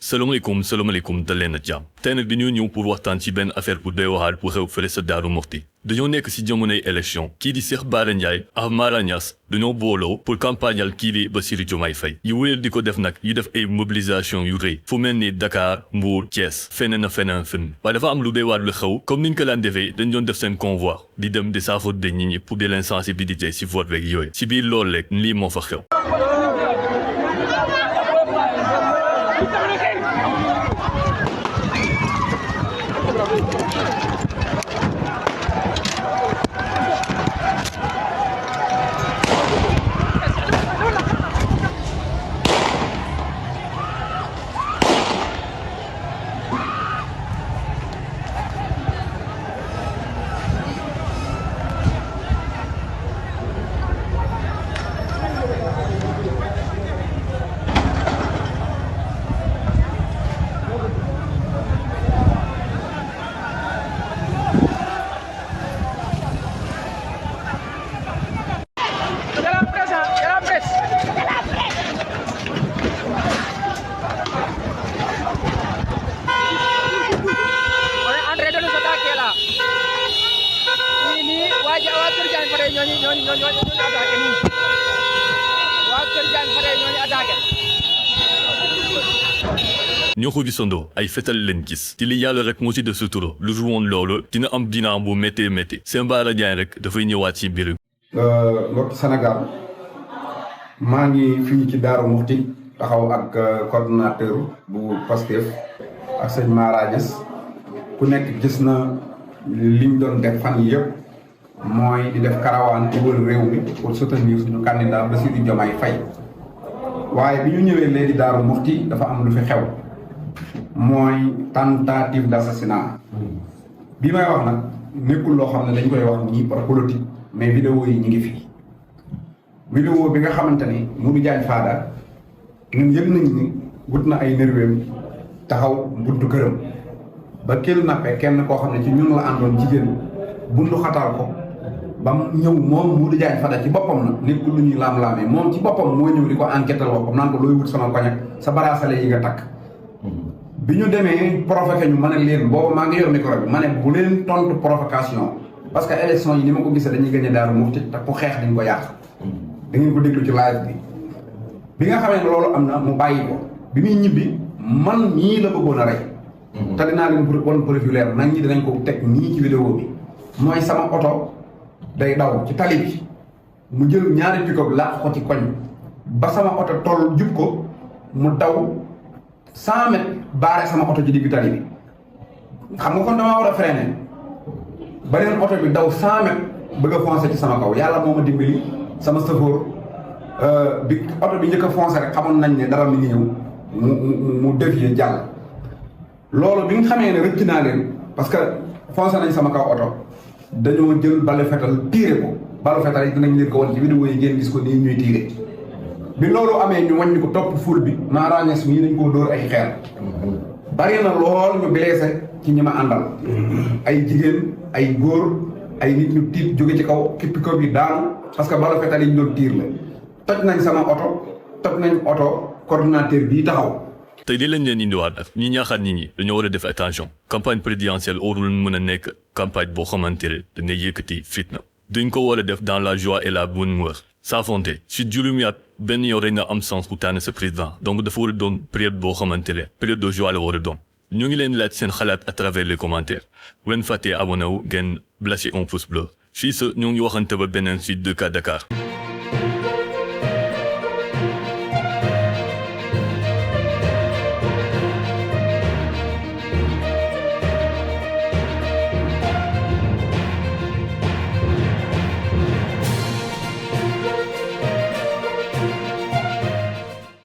salaamaaleykum salaamaaleykum dal leen a jàmm tey nag dañoo ñëw pour waxtaan ci benn affaire bu doy waar bu xew fële sa Daaru Muxti dañoo nekk ci jamonoy élection kii di Cheikh Bara Ndiaye ak Mara Niass dañoo booloo pour campagnal kii di Bassirou Diomaye Faye yi wéyal di ko def nag yi def ay mobilisation yu rëy fu mel ni Dakar Mbour Thiès feneen a feneen waaye dafa am lu doy waar lu xew comme niñ ko laan defee dañ doon def seen convoi di dem di saafara de nit ñi pour di leen sensibiliser ci vote beeg yooyu ci biir loolu rek lii moo fa xew. ñoo ko gisandoo ay fetal leen gis ci li yàlla rek moo ci def sutura lu dul woon loolu dina am dina bu méttee métti Cheikh Bara Ndiaye rek dafay ñëwaat ci mbir. mbokk Sénégal maa ngi fii ci Daaru Muxti taxaw ak coordonnateur bu Pastef ak sëñ Mara Niass ku nekk gis na liñ doon def fan yii yëpp mooy di def karawaan ci wër réew mi pour soutenir suñu candidat Bassirou Diomaye Faye waaye bi ñu ñëwee léegi Daaru Muxti dafa am lu fi xew. mooy tentative d'assassinat bi may wax nag nekkul loo xam ne dañ koy wax nii par politique mais vidéo yi ñu ngi fi vidéo bi nga xamante ni Modou Diagne Fada ñun yëg nañ ni wut na ay nerveem taxaw buntu këram ba kël nappe kenn koo xam ne ci ñun la àndoon jigéen bundu xataal ko ba mu ñëw moom Modou Diagne Fada ci boppam nag nekkul lu ñuy laam-laamee moom ci boppam moo ñëw di ko enquêter boppam naan ko looy wut sama koñ ak sa baraasale yi nga takk bi ñu demee provoqué ñu ma ne leen boobu maa ngi yor micro bi ma ne bu leen tontu provocation parce que élection yi ni ma ko gisee dañuy gagné Daaru Muxti te ku xeex dañ ko yàq da ngeen ko déglu ci live bi nga xamee ne loolu am na mu bàyyi ko bi muy ñibbi man ñii la bëggoon a rey te dinaa leen wan preuve leer nañ ñi dinañ ko teg nii ci vidéo bi mooy sama oto day daw ci tali bi mu jël ñaari pick-up làq ko ci koñ ba sama oto toll jub ko mu daw 100 mètres baare sama oto ci digg tali bi xam nga kon damaa war a freiner beneen oto bi daw 100 mètres bëgg a foncer ci sama kaw yàlla moo ma dimbali sama chauffeur bi oto bi njëkk a foncer rek xamoon nañ ne dara mi ngi ñëw mu dévier jàll. loolu bi nga xamee ne rëcc naa leen parce que foncer nañ sama kaw oto dañoo jël balu fetal tiire ko balu fetal yi dinañ leen ko wan ci vidéo yi ngeen gis ko nii ñuy tiire. bi loolu amee ñu wàññi ko topp ful bi Mara Niass mii dañ koo dóor ay xeer bari na lool ñu blessé ci ñi ma àndal ay jigéen ay góor ay nit ñu tiit jóge ci kaw kippi ko bi daanu parce que balu fetal yi ñu doon tiir la toj nañ sama oto toj nañ oto coordonnateur bii taxaw. tey di leen leen indiwaat ak ñi ñaaxaat nit ñi dañoo war a def attention campagne présidentielle warul mën a nekk campagne boo xamante ne dana yëkkati fitna dañ ko war a def dans la joie et la bonne humeur saafonte si juróomi at benn yow rek na am sens pour tànn sa président donc dafa war a doon période boo xamante ne période de joie la war a doon ñu ngi leen laaj seen xalaat à travers les commentaires bu leen fàttee abonné wu ngeen lâché un pouce bleu fii sa ñoo ngi waxante ba beneen si 2K Dakar